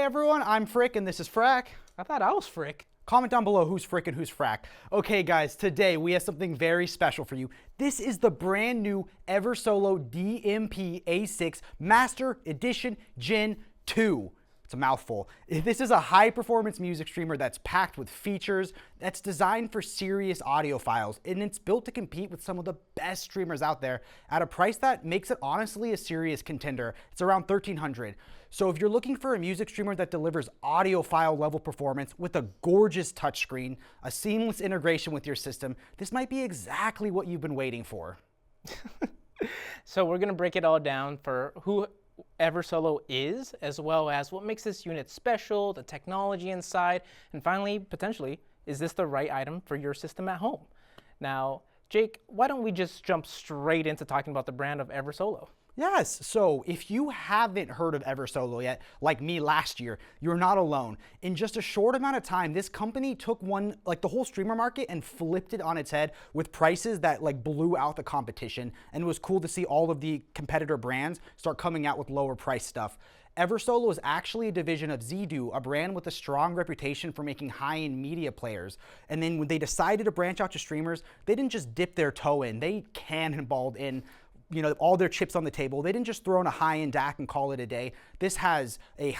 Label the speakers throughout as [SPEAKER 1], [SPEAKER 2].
[SPEAKER 1] everyone, I'm Frick and this is Frack.
[SPEAKER 2] I thought I was Frick.
[SPEAKER 1] Comment down below who's Frick and who's Frack. Okay guys, today we have something very special for you. This is the brand new Eversolo DMP-A6 Master Edition Gen 2. It's a mouthful. This is a high-performance music streamer that's packed with features, that's designed for serious audiophiles, and it's built to compete with some of the best streamers out there at a price that makes it honestly a serious contender. It's around $1,300. So if you're looking for a music streamer that delivers audiophile level performance with a gorgeous touchscreen, a seamless integration with your system, this might be exactly what you've been waiting for.
[SPEAKER 2] So we're gonna break it all down for who Eversolo is, as well as what makes this unit special, the technology inside, and finally, potentially, is this the right item for your system at home? Now, Jake, why don't we just jump straight into talking about the brand of Eversolo?
[SPEAKER 1] Yes, so if you haven't heard of Eversolo yet, like me last year, you're not alone. In just a short amount of time, this company took the whole streamer market and flipped it on its head with prices that blew out the competition, and it was cool to see all of the competitor brands start coming out with lower price stuff. Eversolo is actually a division of Zdo, a brand with a strong reputation for making high-end media players. And then when they decided to branch out to streamers, they didn't just dip their toe in, they cannonballed in all their chips on the table. They didn't just throw in a high-end DAC and call it a day. This has an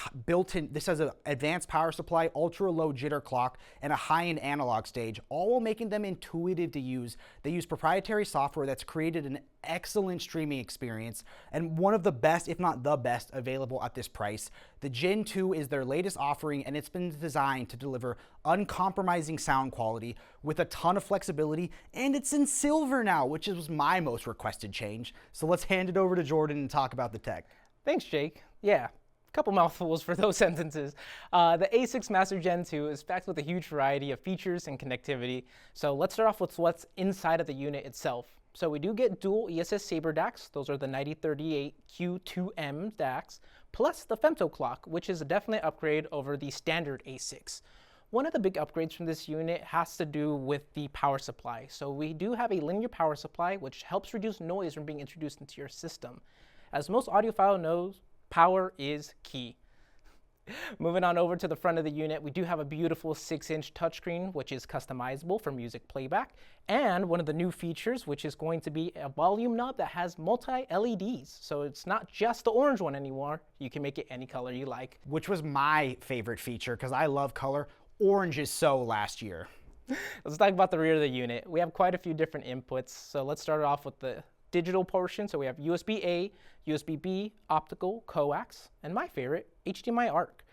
[SPEAKER 1] advanced power supply, ultra-low jitter clock, and a high-end analog stage, all while making them intuitive to use. They use proprietary software that's created an excellent streaming experience and one of the best, if not the best, available at this price. The Gen 2 is their latest offering, and it's been designed to deliver uncompromising sound quality with a ton of flexibility, and it's in silver now, which was my most requested change. So let's hand it over to Jordan and talk about the tech.
[SPEAKER 2] Thanks, Jake. Yeah, a couple mouthfuls for those sentences. The A6 Master Gen 2 is packed with a huge variety of features and connectivity. So let's start off with what's inside of the unit itself. So we do get dual ESS Sabre DACs. Those are the 9038Q2M DACs, plus the femtoclock, which is a definite upgrade over the standard A6. One of the big upgrades from this unit has to do with the power supply. So we do have a linear power supply, which helps reduce noise from being introduced into your system. As most audiophile knows, power is key. Moving on over to the front of the unit, we do have a beautiful 6-inch touchscreen, which is customizable for music playback, and one of the new features, which is going to be a volume knob that has multi-LEDs. So it's not just the orange one anymore. You can make it any color you like.
[SPEAKER 1] Which was my favorite feature because I love color. Orange is so last year.
[SPEAKER 2] Let's talk about the rear of the unit. We have quite a few different inputs. So let's start off with the digital portion. So we have USB-A, USB-B, optical, coax, and my favorite, HDMI ARC.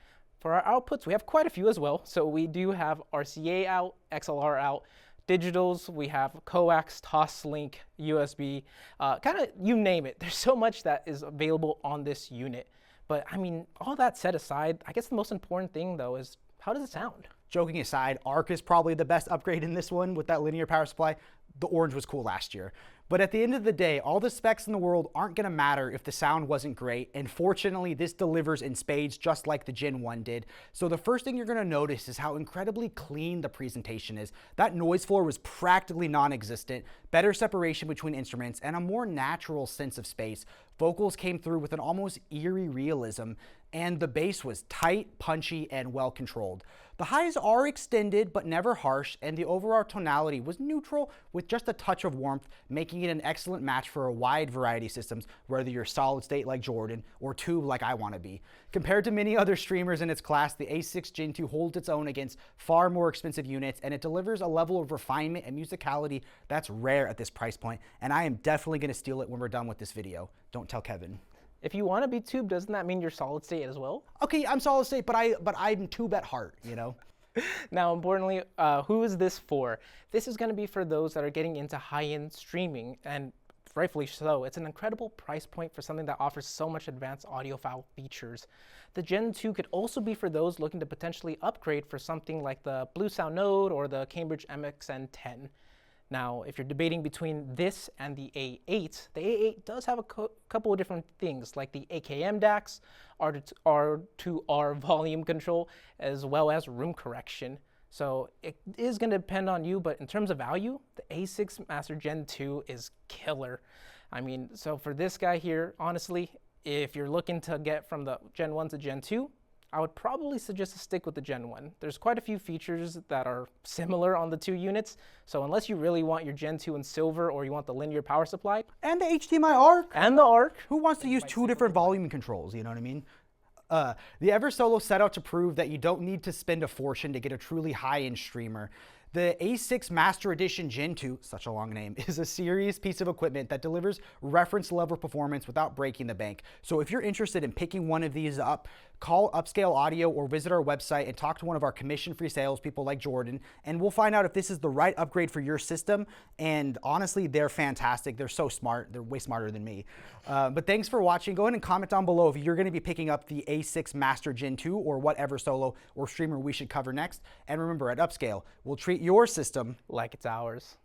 [SPEAKER 2] For our outputs, we have quite a few as well. So we do have RCA out, XLR out, digitals, we have coax, Toslink, USB, kind of you name it. There's so much that is available on this unit. But I mean, all that set aside, I guess the most important thing though is, how does it sound?
[SPEAKER 1] Joking aside, ARC is probably the best upgrade in this one with that linear power supply. The orange was cool last year. But at the end of the day, all the specs in the world aren't gonna matter if the sound wasn't great, and fortunately this delivers in spades just like the Gen 1 did. So the first thing you're gonna notice is how incredibly clean the presentation is. That noise floor was practically non-existent, better separation between instruments, and a more natural sense of space. Vocals came through with an almost eerie realism, and the bass was tight, punchy, and well controlled. The highs are extended but never harsh, and the overall tonality was neutral with just a touch of warmth, making it an excellent match for a wide variety of systems, whether you're solid state like Jordan or tube like I want to be. Compared to many other streamers in its class, the A6 Gen 2 holds its own against far more expensive units, and it delivers a level of refinement and musicality that's rare at this price point, and I am definitely going to steal it when we're done with this video. Don't tell Kevin.
[SPEAKER 2] If you want to be tube, doesn't that mean you're solid state as well?
[SPEAKER 1] Okay, I'm solid state, but I'm tube at heart, you know?
[SPEAKER 2] Now, importantly, who is this for? This is going to be for those that are getting into high-end streaming, and rightfully so. It's an incredible price point for something that offers so much advanced audiophile features. The Gen 2 could also be for those looking to potentially upgrade for something like the Blue Sound Node or the Cambridge MXN10. Now, if you're debating between this and the A8, the A8 does have a couple of different things, like the AKM DACs, R2R volume control, as well as room correction. So it is going to depend on you, but in terms of value, the A6 Master Gen 2 is killer. I mean, so for this guy here, honestly, if you're looking to get from the Gen 1 to Gen 2, I would probably suggest to stick with the Gen 1. There's quite a few features that are similar on the two units, so unless you really want your Gen 2 in silver or you want the linear power supply.
[SPEAKER 1] And the HDMI ARC.
[SPEAKER 2] And the ARC.
[SPEAKER 1] Who wants to use two different volume controls, you know what I mean? The Eversolo set out to prove that you don't need to spend a fortune to get a truly high-end streamer. The A6 Master Edition Gen 2, such a long name, is a serious piece of equipment that delivers reference level performance without breaking the bank. So if you're interested in picking one of these up, call Upscale Audio or visit our website and talk to one of our commission-free salespeople like Jordan, and we'll find out if this is the right upgrade for your system. And honestly, they're fantastic. They're so smart. They're way smarter than me. But thanks for watching. Go ahead and comment down below if you're going to be picking up the A6 Master Gen 2 or what Eversolo or streamer we should cover next. And remember, at Upscale, we'll treat your system
[SPEAKER 2] like it's ours.